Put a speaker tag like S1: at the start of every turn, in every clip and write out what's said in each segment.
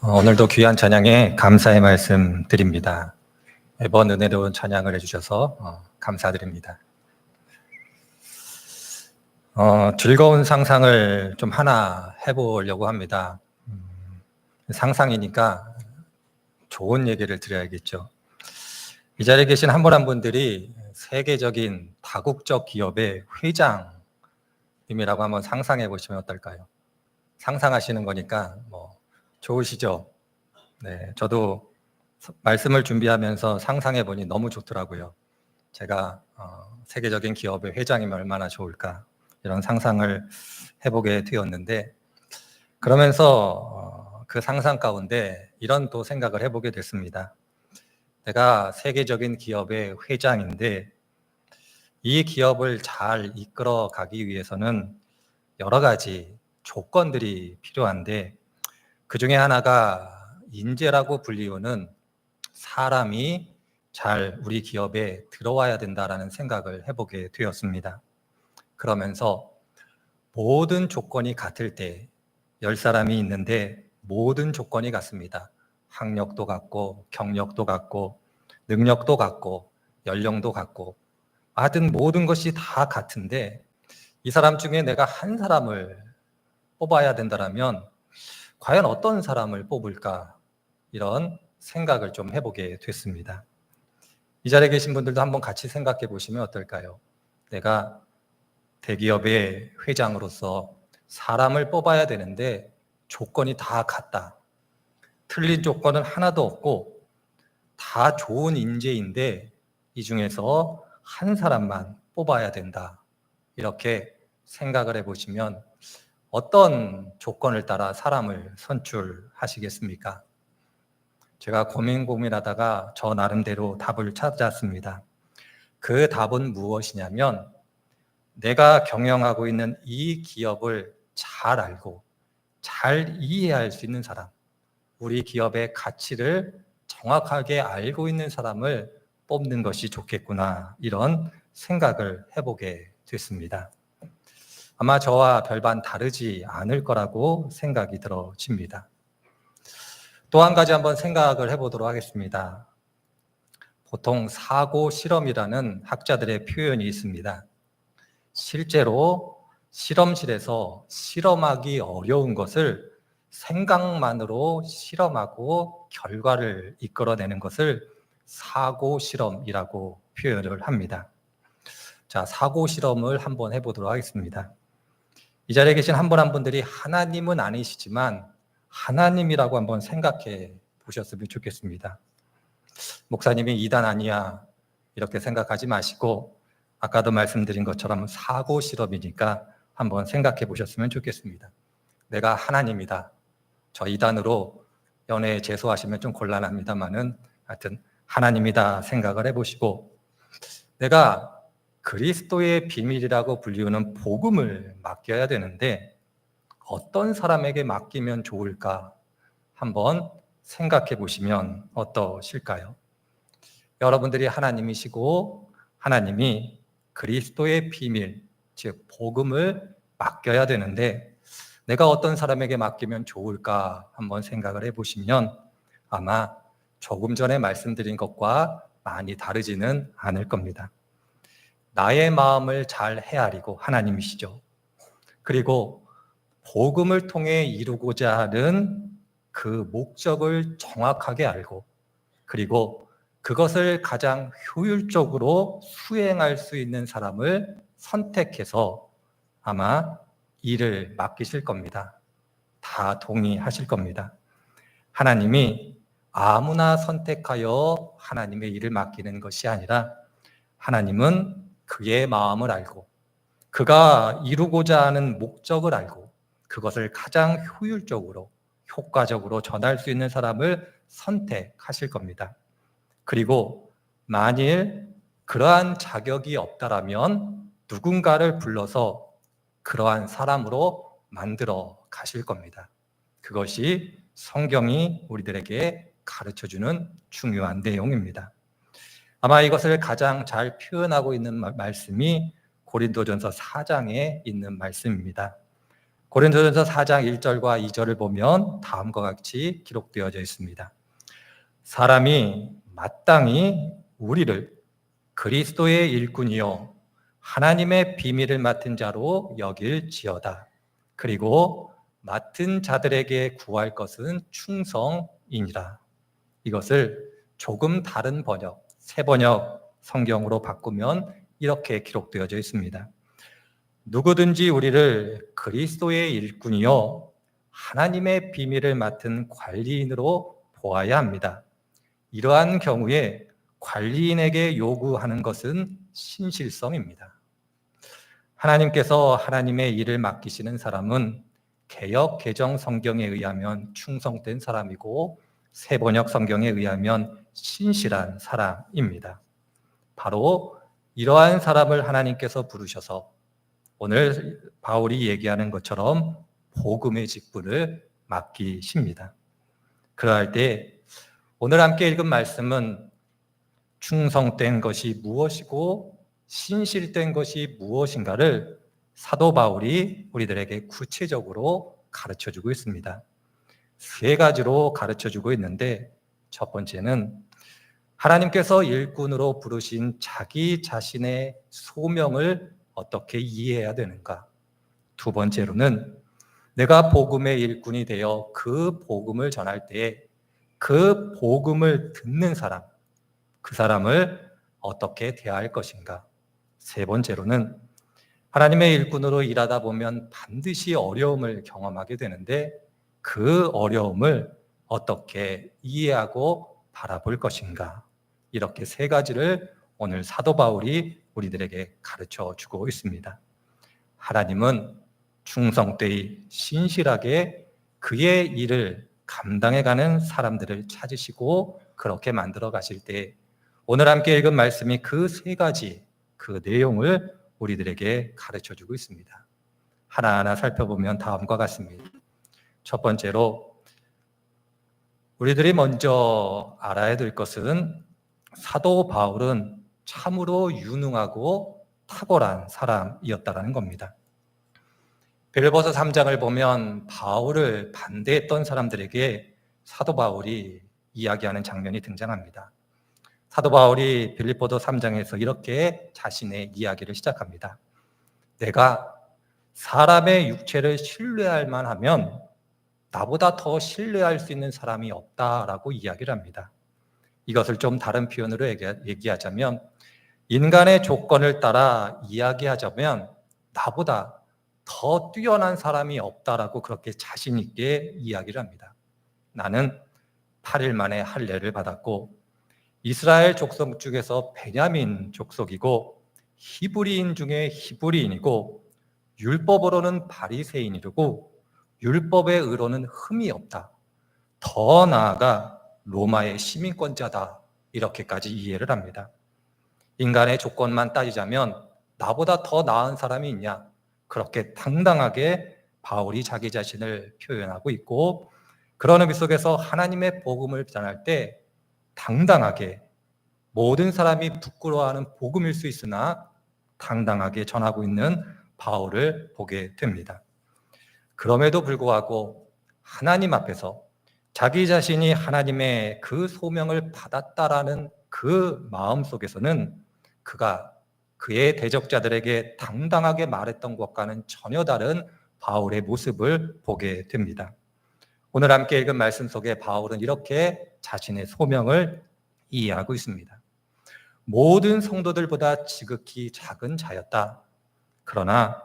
S1: 오늘도 귀한 찬양에 감사의 말씀 드립니다. 매번 은혜로운 찬양을 해주셔서 감사드립니다. 즐거운 상상을 좀 하나 해보려고 합니다. 상상이니까 좋은 얘기를 드려야겠죠. 이 자리에 계신 한 분 한 분들이 세계적인 다국적 기업의 회장님이라고 한번 상상해 보시면 어떨까요? 상상하시는 거니까 좋으시죠? 네, 저도 말씀을 준비하면서 상상해 보니 너무 좋더라고요. 제가 세계적인 기업의 회장이면 얼마나 좋을까 이런 상상을 해보게 되었는데, 그러면서 그 상상 가운데 이런 또 생각을 해보게 됐습니다. 내가 세계적인 기업의 회장인데 이 기업을 잘 이끌어 가기 위해서는 여러 가지 조건들이 필요한데, 그 중에 하나가 인재라고 불리우는 사람이 잘 우리 기업에 들어와야 된다라는 생각을 해보게 되었습니다. 그러면서 모든 조건이 같을 때 10사람이 있는데 모든 조건이 같습니다. 학력도 같고 경력도 같고 능력도 같고 연령도 같고 하여튼 모든 것이 다 같은데 이 사람 중에 내가 한 사람을 뽑아야 된다면 과연 어떤 사람을 뽑을까, 이런 생각을 좀 해보게 됐습니다. 이 자리에 계신 분들도 한번 같이 생각해 보시면 어떨까요? 내가 대기업의 회장으로서 사람을 뽑아야 되는데 조건이 다 같다. 틀린 조건은 하나도 없고 다 좋은 인재인데 이 중에서 한 사람만 뽑아야 된다. 이렇게 생각을 해보시면 어떤 조건을 따라 사람을 선출하시겠습니까? 제가 고민하다가 저 나름대로 답을 찾았습니다. 그 답은 무엇이냐면, 내가 경영하고 있는 이 기업을 잘 알고 잘 이해할 수 있는 사람, 우리 기업의 가치를 정확하게 알고 있는 사람을 뽑는 것이 좋겠구나, 이런 생각을 해보게 됐습니다. 아마 저와 별반 다르지 않을 거라고 생각이 들어집니다. 또 한 가지 한번 생각을 해보도록 하겠습니다. 보통 사고 실험이라는 학자들의 표현이 있습니다. 실제로 실험실에서 실험하기 어려운 것을 생각만으로 실험하고 결과를 이끌어내는 것을 사고 실험이라고 표현을 합니다. 자, 사고 실험을 한번 해보도록 하겠습니다. 이 자리에 계신 한 분 한 분들이 하나님은 아니시지만 하나님이라고 한번 생각해 보셨으면 좋겠습니다. 목사님이 이단 아니야 이렇게 생각하지 마시고, 아까도 말씀드린 것처럼 사고 실험이니까 한번 생각해 보셨으면 좋겠습니다. 내가 하나님이다. 저 이단으로 연애에 재수하시면 좀 곤란합니다만은 하여튼 하나님이다 생각을 해보시고, 내가 그리스도의 비밀이라고 불리우는 복음을 맡겨야 되는데 어떤 사람에게 맡기면 좋을까 한번 생각해 보시면 어떠실까요? 여러분들이 하나님이시고 하나님이 그리스도의 비밀, 즉 복음을 맡겨야 되는데 내가 어떤 사람에게 맡기면 좋을까 한번 생각을 해보시면 아마 조금 전에 말씀드린 것과 많이 다르지는 않을 겁니다. 나의 마음을 잘 헤아리고 하나님이시죠. 그리고 복음을 통해 이루고자 하는 그 목적을 정확하게 알고, 그리고 그것을 가장 효율적으로 수행할 수 있는 사람을 선택해서 아마 일을 맡기실 겁니다. 다 동의하실 겁니다. 하나님이 아무나 선택하여 하나님의 일을 맡기는 것이 아니라 하나님은 그의 마음을 알고 그가 이루고자 하는 목적을 알고 그것을 가장 효율적으로 효과적으로 전할 수 있는 사람을 선택하실 겁니다. 그리고 만일 그러한 자격이 없다라면 누군가를 불러서 그러한 사람으로 만들어 가실 겁니다. 그것이 성경이 우리들에게 가르쳐주는 중요한 내용입니다. 아마 이것을 가장 잘 표현하고 있는 말씀이 고린도전서 4장에 있는 말씀입니다. 고린도전서 4장 1절과 2절을 보면 다음과 같이 기록되어져 있습니다. 사람이 마땅히 우리를 그리스도의 일꾼이요 하나님의 비밀을 맡은 자로 여길지어다. 그리고 맡은 자들에게 구할 것은 충성이니라. 이것을 조금 다른 번역, 새 번역 성경으로 바꾸면 이렇게 기록되어져 있습니다. 누구든지 우리를 그리스도의 일꾼이요 하나님의 비밀을 맡은 관리인으로 보아야 합니다. 이러한 경우에 관리인에게 요구하는 것은 신실성입니다. 하나님께서 하나님의 일을 맡기시는 사람은 개역 개정 성경에 의하면 충성된 사람이고 새 번역 성경에 의하면 신실한 사람입니다. 바로 이러한 사람을 하나님께서 부르셔서 오늘 바울이 얘기하는 것처럼 복음의 직분을 맡기십니다. 그러할 때 오늘 함께 읽은 말씀은 충성된 것이 무엇이고 신실된 것이 무엇인가를 사도 바울이 우리들에게 구체적으로 가르쳐주고 있습니다. 세 가지로 가르쳐주고 있는데 첫 번째는 하나님께서 일꾼으로 부르신 자기 자신의 소명을 어떻게 이해해야 되는가? 두 번째로는 내가 복음의 일꾼이 되어 그 복음을 전할 때에 그 복음을 듣는 사람, 그 사람을 어떻게 대할 것인가? 세 번째로는 하나님의 일꾼으로 일하다 보면 반드시 어려움을 경험하게 되는데 그 어려움을 어떻게 이해하고 바라볼 것인가? 이렇게 세 가지를 오늘 사도 바울이 우리들에게 가르쳐 주고 있습니다. 하나님은 충성되이 신실하게 그의 일을 감당해가는 사람들을 찾으시고 그렇게 만들어 가실 때 오늘 함께 읽은 말씀이 그 세 가지 그 내용을 우리들에게 가르쳐 주고 있습니다. 하나하나 살펴보면 다음과 같습니다. 첫 번째로 우리들이 먼저 알아야 될 것은 사도 바울은 참으로 유능하고 탁월한 사람이었다는 겁니다. 빌립보서 3장을 보면 바울을 반대했던 사람들에게 사도 바울이 이야기하는 장면이 등장합니다. 사도 바울이 빌립보서 3장에서 이렇게 자신의 이야기를 시작합니다. 내가 사람의 육체를 신뢰할 만하면 나보다 더 신뢰할 수 있는 사람이 없다라고 이야기를 합니다. 이것을 좀 다른 표현으로 얘기하자면 인간의 조건을 따라 이야기하자면 나보다 더 뛰어난 사람이 없다라고 그렇게 자신 있게 이야기를 합니다. 나는 8일 만에 할례를 받았고 이스라엘 족속 중에서 베냐민 족속이고 히브리인 중에 히브리인이고 율법으로는 바리새인이고 율법의 의로는 흠이 없다. 더 나아가 로마의 시민권자다. 이렇게까지 이해를 합니다. 인간의 조건만 따지자면 나보다 더 나은 사람이 있냐? 그렇게 당당하게 바울이 자기 자신을 표현하고 있고 그런 의미 속에서 하나님의 복음을 전할 때 당당하게 모든 사람이 부끄러워하는 복음일 수 있으나 당당하게 전하고 있는 바울을 보게 됩니다. 그럼에도 불구하고 하나님 앞에서 자기 자신이 하나님의 그 소명을 받았다라는 그 마음 속에서는 그가 그의 대적자들에게 당당하게 말했던 것과는 전혀 다른 바울의 모습을 보게 됩니다. 오늘 함께 읽은 말씀 속에 바울은 이렇게 자신의 소명을 이해하고 있습니다. 모든 성도들보다 지극히 작은 자였다. 그러나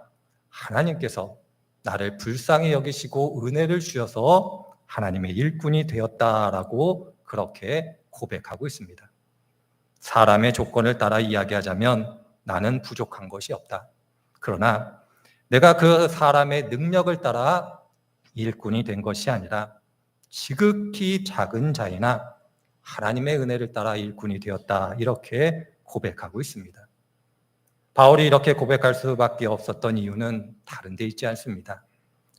S1: 하나님께서 나를 불쌍히 여기시고 은혜를 주셔서 하나님의 일꾼이 되었다라고 그렇게 고백하고 있습니다. 사람의 조건을 따라 이야기하자면 나는 부족한 것이 없다. 그러나 내가 그 사람의 능력을 따라 일꾼이 된 것이 아니라 지극히 작은 자이나 하나님의 은혜를 따라 일꾼이 되었다. 이렇게 고백하고 있습니다. 바울이 이렇게 고백할 수밖에 없었던 이유는 다른 데 있지 않습니다.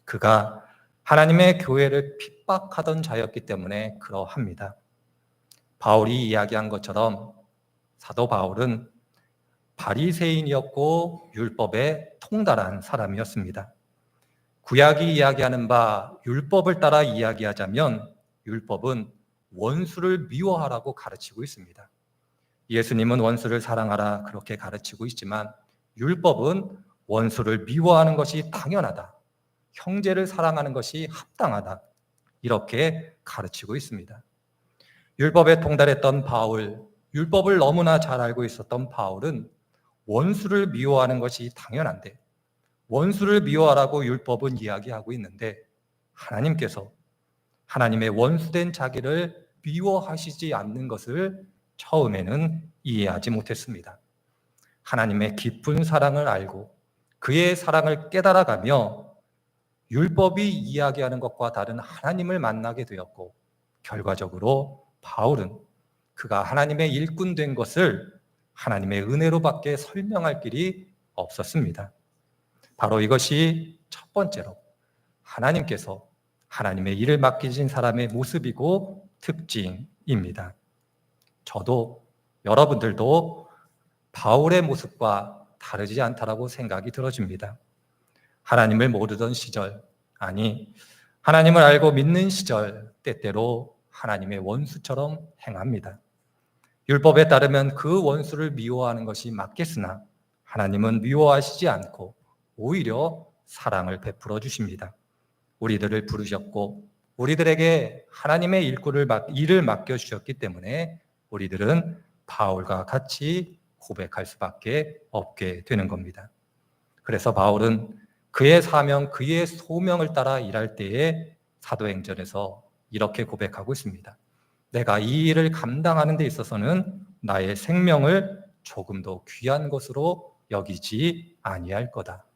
S1: 그가 하나님의 교회를 핍박하던 자였기 때문에 그러합니다. 바울이 이야기한 것처럼 사도 바울은 바리새인이었고 율법에 통달한 사람이었습니다. 구약이 이야기하는 바 율법을 따라 이야기하자면 율법은 원수를 미워하라고 가르치고 있습니다. 예수님은 원수를 사랑하라 그렇게 가르치고 있지만 율법은 원수를 미워하는 것이 당연하다. 형제를 사랑하는 것이 합당하다. 이렇게 가르치고 있습니다. 율법에 통달했던 바울, 율법을 너무나 잘 알고 있었던 바울은 원수를 미워하는 것이 당연한데 원수를 미워하라고 율법은 이야기하고 있는데 하나님께서 하나님의 원수된 자기를 미워하시지 않는 것을 처음에는 이해하지 못했습니다. 하나님의 깊은 사랑을 알고 그의 사랑을 깨달아가며 율법이 이야기하는 것과 다른 하나님을 만나게 되었고 결과적으로 바울은 그가 하나님의 일꾼 된 것을 하나님의 은혜로밖에 설명할 길이 없었습니다. 바로 이것이 첫 번째로 하나님께서 하나님의 일을 맡기신 사람의 모습이고 특징입니다. 저도 여러분들도 바울의 모습과 다르지 않다라고 생각이 들어집니다. 하나님을 모르던 시절, 아니 하나님을 알고 믿는 시절 때때로 하나님의 원수처럼 행합니다. 율법에 따르면 그 원수를 미워하는 것이 맞겠으나 하나님은 미워하시지 않고 오히려 사랑을 베풀어 주십니다. 우리들을 부르셨고 우리들에게 하나님의 일을 맡겨주셨기 때문에 우리들은 바울과 같이 고백할 수밖에 없게 되는 겁니다. 그래서 바울은 그의 사명, 그의 소명을 따라 일할 때에 사도행전에서 이렇게 고백하고 있습니다. 내가 이 일을 감당하는 데 있어서는 나의 생명을 조금도 귀한 것으로 여기지 아니할 거다.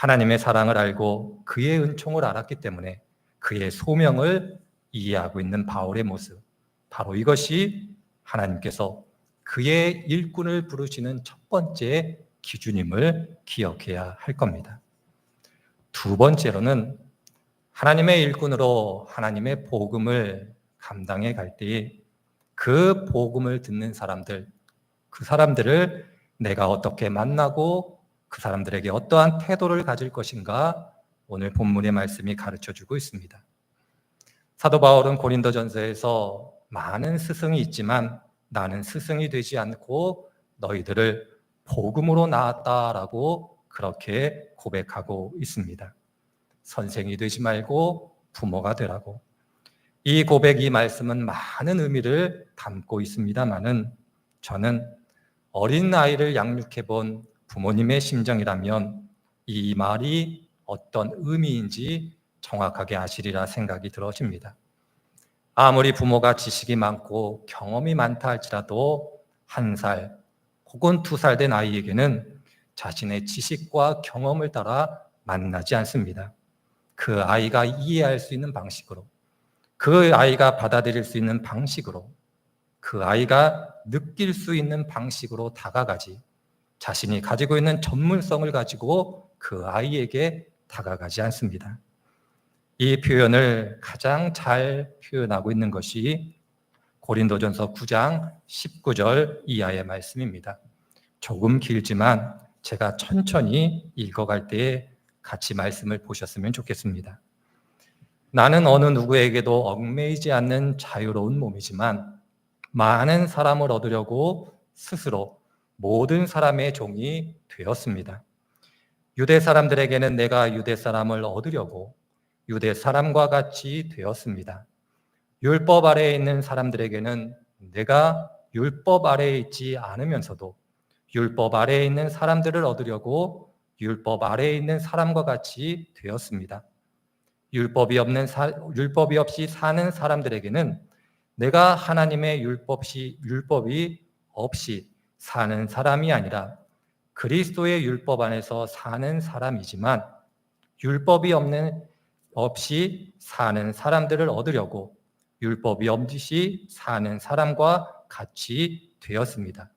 S1: 하나님의 사랑을 알고 그의 은총을 알았기 때문에 그의 소명을 이해하고 있는 바울의 모습, 바로 이것이 하나님께서 그의 일꾼을 부르시는 첫 번째 기준임을 기억해야 할 겁니다. 두 번째로는 하나님의 일꾼으로 하나님의 복음을 감당해 갈 때에 그 복음을 듣는 사람들, 그 사람들을 내가 어떻게 만나고 그 사람들에게 어떠한 태도를 가질 것인가 오늘 본문의 말씀이 가르쳐주고 있습니다. 사도 바울은 고린도전서에서 많은 스승이 있지만 나는 스승이 되지 않고 너희들을 복음으로 낳았다라고 그렇게 고백하고 있습니다. 선생이 되지 말고 부모가 되라고. 이 고백, 이 말씀은 많은 의미를 담고 있습니다마는 저는 어린 아이를 양육해 본 부모님의 심정이라면 이 말이 어떤 의미인지 정확하게 아시리라 생각이 들어집니다. 아무리 부모가 지식이 많고 경험이 많다 할지라도 1살 혹은 2살 된 아이에게는 자신의 지식과 경험을 따라 만나지 않습니다. 그 아이가 이해할 수 있는 방식으로, 그 아이가 받아들일 수 있는 방식으로, 그 아이가 느낄 수 있는 방식으로 다가가지 자신이 가지고 있는 전문성을 가지고 그 아이에게 다가가지 않습니다. 이 표현을 가장 잘 표현하고 있는 것이 고린도전서 9장 19절 이하의 말씀입니다. 조금 길지만 제가 천천히 읽어갈 때에 같이 말씀을 보셨으면 좋겠습니다. 나는 어느 누구에게도 얽매이지 않는 자유로운 몸이지만 많은 사람을 얻으려고 스스로 모든 사람의 종이 되었습니다. 유대 사람들에게는 내가 유대 사람을 얻으려고 유대 사람과 같이 되었습니다. 율법 아래에 있는 사람들에게는 내가 율법 아래에 있지 않으면서도 율법 아래에 있는 사람들을 얻으려고 율법 아래에 있는 사람과 같이 되었습니다. 율법이 없이 사는 사람들에게는 내가 하나님의 율법이 없이 사는 사람이 아니라 그리스도의 율법 안에서 사는 사람이지만 율법이 없이 사는 사람들을 얻으려고 율법이 없이 사는 사람과 같이 되었습니다.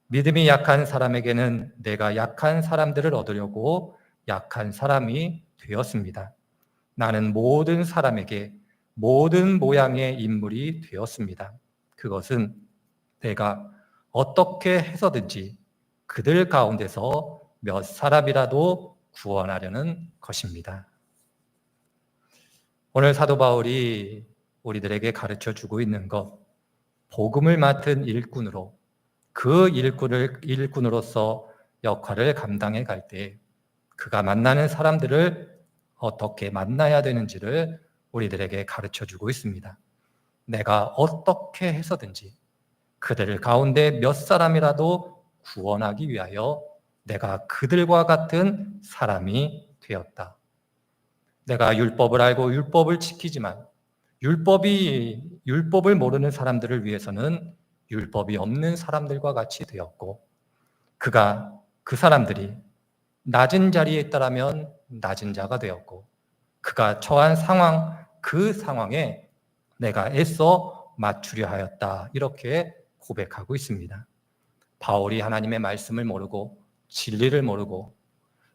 S1: 믿음이 약한 사람에게는 내가 약한 사람들을 얻으려고 약한 사람이 되었습니다. 나는 모든 사람에게 모든 모양의 인물이 되었습니다. 그것은 내가 어떻게 해서든지 그들 가운데서 몇 사람이라도 구원하려는 것입니다. 오늘 사도 바울이 우리들에게 가르쳐 주고 있는 것, 복음을 맡은 일꾼으로 그 일꾼으로서 역할을 감당해 갈 때 그가 만나는 사람들을 어떻게 만나야 되는지를 우리들에게 가르쳐 주고 있습니다. 내가 어떻게 해서든지 그들 가운데 몇 사람이라도 구원하기 위하여 내가 그들과 같은 사람이 되었다. 내가 율법을 알고 율법을 지키지만 율법을 모르는 사람들을 위해서는 율법이 없는 사람들과 같이 되었고, 그 사람들이 낮은 자리에 있다라면 낮은 자가 되었고, 그가 처한 상황, 그 상황에 내가 애써 맞추려 하였다. 이렇게 고백하고 있습니다. 바울이 하나님의 말씀을 모르고 진리를 모르고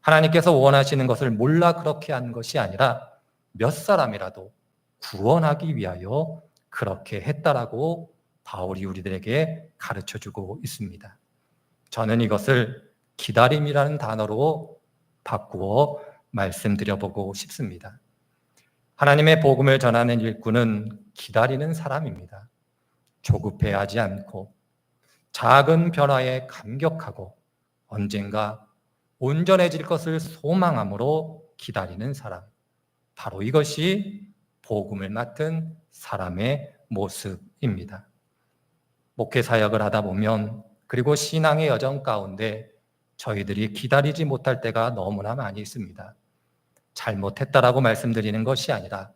S1: 하나님께서 원하시는 것을 몰라 그렇게 한 것이 아니라 몇 사람이라도 구원하기 위하여 그렇게 했다라고 바울이 우리들에게 가르쳐주고 있습니다. 저는 이것을 기다림이라는 단어로 바꾸어 말씀드려보고 싶습니다. 하나님의 복음을 전하는 일꾼은 기다리는 사람입니다. 조급해하지 않고 작은 변화에 감격하고 언젠가 온전해질 것을 소망함으로 기다리는 사람. 바로 이것이 복음을 맡은 사람의 모습입니다. 목회 사역을 하다 보면 그리고 신앙의 여정 가운데 저희들이 기다리지 못할 때가 너무나 많이 있습니다. 잘못했다라고 말씀드리는 것이 아니라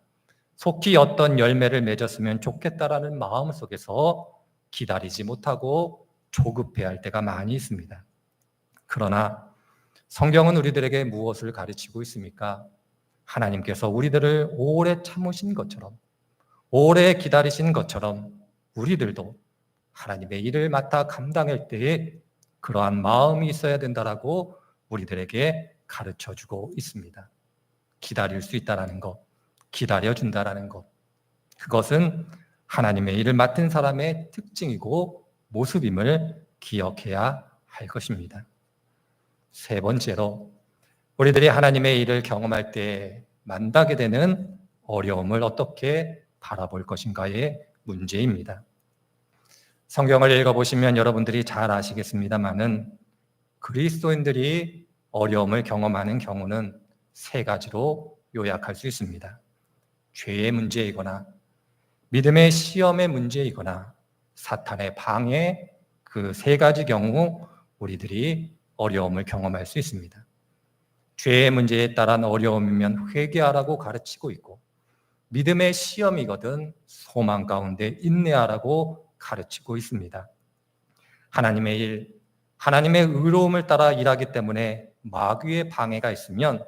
S1: 속히 어떤 열매를 맺었으면 좋겠다라는 마음 속에서 기다리지 못하고 조급해할 때가 많이 있습니다. 그러나 성경은 우리들에게 무엇을 가르치고 있습니까? 하나님께서 우리들을 오래 참으신 것처럼, 오래 기다리신 것처럼 우리들도 하나님의 일을 맡아 감당할 때에 그러한 마음이 있어야 된다라고 우리들에게 가르쳐주고 있습니다. 기다릴 수 있다라는 것, 기다려준다라는 것, 그것은 하나님의 일을 맡은 사람의 특징이고 모습임을 기억해야 할 것입니다. 세 번째로, 우리들이 하나님의 일을 경험할 때 만나게 되는 어려움을 어떻게 바라볼 것인가의 문제입니다. 성경을 읽어보시면 여러분들이 잘 아시겠습니다만은 그리스도인들이 어려움을 경험하는 경우는 세 가지로 요약할 수 있습니다. 죄의 문제이거나 믿음의 시험의 문제이거나 사탄의 방해, 그 세 가지 경우 우리들이 어려움을 경험할 수 있습니다. 죄의 문제에 따른 어려움이면 회개하라고 가르치고 있고, 믿음의 시험이거든 소망 가운데 인내하라고 가르치고 있습니다. 하나님의 일, 하나님의 의로움을 따라 일하기 때문에 마귀의 방해가 있으면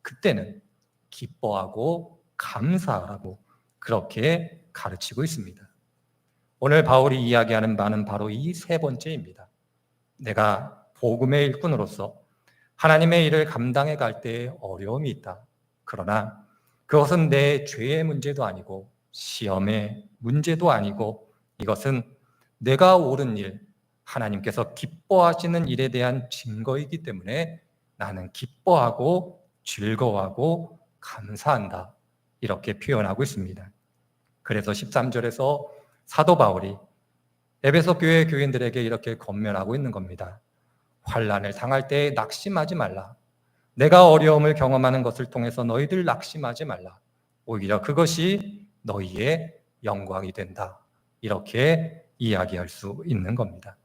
S1: 그때는 기뻐하고 감사하라고 그렇게 가르치고 있습니다. 오늘 바울이 이야기하는 바는 바로 이 세 번째입니다. 내가 복음의 일꾼으로서 하나님의 일을 감당해 갈 때에 어려움이 있다. 그러나 그것은 내 죄의 문제도 아니고 시험의 문제도 아니고 이것은 내가 옳은 일, 하나님께서 기뻐하시는 일에 대한 증거이기 때문에 나는 기뻐하고 즐거워하고 감사한다. 이렇게 표현하고 있습니다. 그래서 13절에서 사도 바울이 에베소 교회 교인들에게 이렇게 권면하고 있는 겁니다. 환난을 당할 때 낙심하지 말라. 내가 어려움을 경험하는 것을 통해서 너희들 낙심하지 말라. 오히려 그것이 너희의 영광이 된다. 이렇게 이야기할 수 있는 겁니다.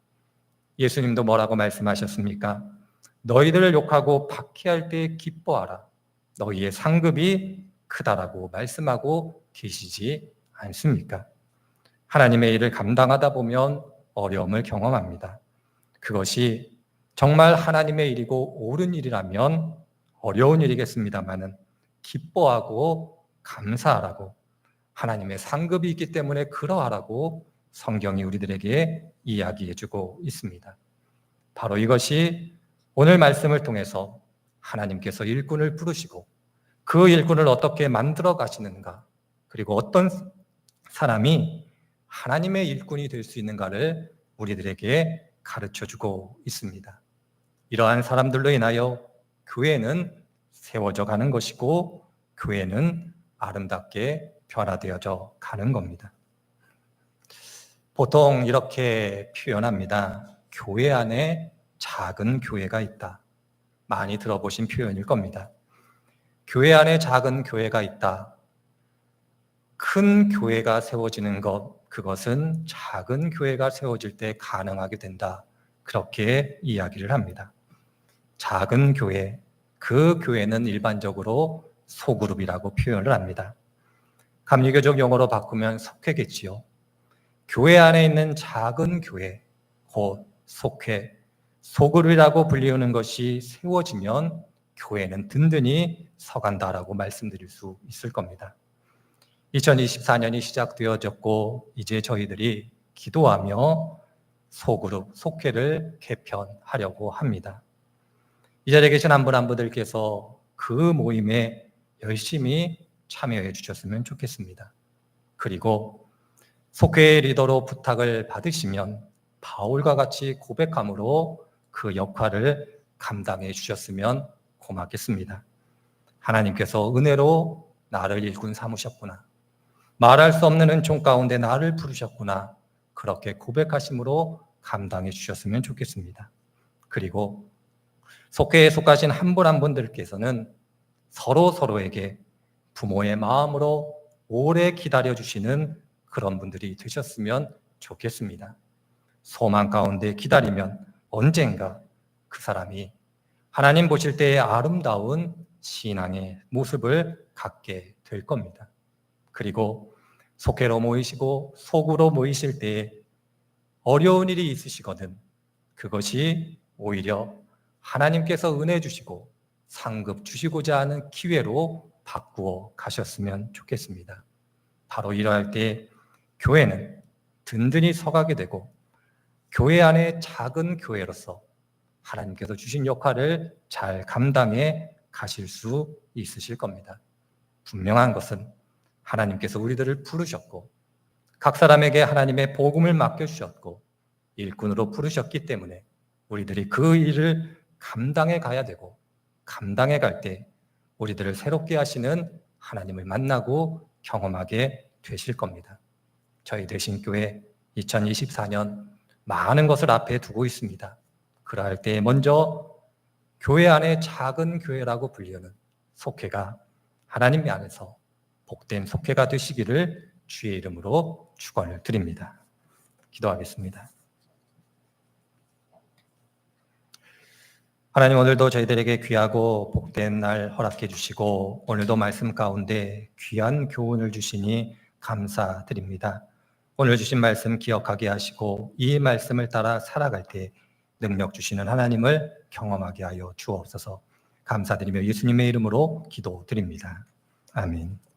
S1: 예수님도 뭐라고 말씀하셨습니까? 너희들을 욕하고 박해할 때 기뻐하라. 너희의 상급이 크다라고 말씀하고 계시지 않습니까? 하나님의 일을 감당하다 보면 어려움을 경험합니다. 그것이 정말 하나님의 일이고 옳은 일이라면 어려운 일이겠습니다만은 기뻐하고 감사하라고, 하나님의 상급이 있기 때문에 그러하라고 성경이 우리들에게 이야기해주고 있습니다. 바로 이것이 오늘 말씀을 통해서 하나님께서 일꾼을 부르시고 그 일꾼을 어떻게 만들어 가시는가, 그리고 어떤 사람이 하나님의 일꾼이 될 수 있는가를 우리들에게 가르쳐주고 있습니다. 이러한 사람들로 인하여 교회는 세워져 가는 것이고 교회는 아름답게 변화되어져 가는 겁니다. 보통 이렇게 표현합니다. 교회 안에 작은 교회가 있다. 많이 들어보신 표현일 겁니다. 교회 안에 작은 교회가 있다. 큰 교회가 세워지는 것, 그것은 작은 교회가 세워질 때 가능하게 된다. 그렇게 이야기를 합니다. 작은 교회, 그 교회는 일반적으로 소그룹이라고 표현을 합니다. 감리교적 용어로 바꾸면 속회겠지요. 교회 안에 있는 작은 교회, 곧 속회, 소그룹이라고 불리우는 것이 세워지면 교회는 든든히 서간다라고 말씀드릴 수 있을 겁니다. 2024년이 시작되어졌고 이제 저희들이 기도하며 소그룹, 속회를 개편하려고 합니다. 이 자리에 계신 한 분 한 분들께서 그 모임에 열심히 참여해 주셨으면 좋겠습니다. 그리고 속회 리더로 부탁을 받으시면 바울과 같이 고백함으로 그 역할을 감당해 주셨으면 고맙겠습니다. 하나님께서 은혜로 나를 일꾼 삼으셨구나. 말할 수 없는 은총 가운데 나를 부르셨구나. 그렇게 고백하심으로 감당해 주셨으면 좋겠습니다. 그리고 속회에 속하신 한 분 한 분들께서는 서로에게 부모의 마음으로 오래 기다려주시는 그런 분들이 되셨으면 좋겠습니다. 소망 가운데 기다리면 언젠가 그 사람이 하나님 보실 때의 아름다운 신앙의 모습을 갖게 될 겁니다. 그리고 속회로 모이시고 속으로 모이실 때에 어려운 일이 있으시거든 그것이 오히려 하나님께서 은혜 주시고 상급 주시고자 하는 기회로 바꾸어 가셨으면 좋겠습니다. 바로 이러할 때 교회는 든든히 서가게 되고 교회 안에 작은 교회로서 하나님께서 주신 역할을 잘 감당해 가실 수 있으실 겁니다. 분명한 것은 하나님께서 우리들을 부르셨고 각 사람에게 하나님의 복음을 맡겨주셨고 일꾼으로 부르셨기 때문에 우리들이 그 일을 감당해 가야 되고 감당해 갈 때 우리들을 새롭게 하시는 하나님을 만나고 경험하게 되실 겁니다. 저희 대신교회 2024년 많은 것을 앞에 두고 있습니다. 그러할 때 먼저 교회 안에 작은 교회라고 불리는 속회가 하나님 안에서 복된 속회가 되시기를 주의 이름으로 축원을 드립니다. 기도하겠습니다. 하나님, 오늘도 저희들에게 귀하고 복된 날 허락해 주시고 오늘도 말씀 가운데 귀한 교훈을 주시니 감사드립니다. 오늘 주신 말씀 기억하게 하시고 이 말씀을 따라 살아갈 때 능력 주시는 하나님을 경험하게 하여 주옵소서. 감사드리며 예수님의 이름으로 기도드립니다. 아멘.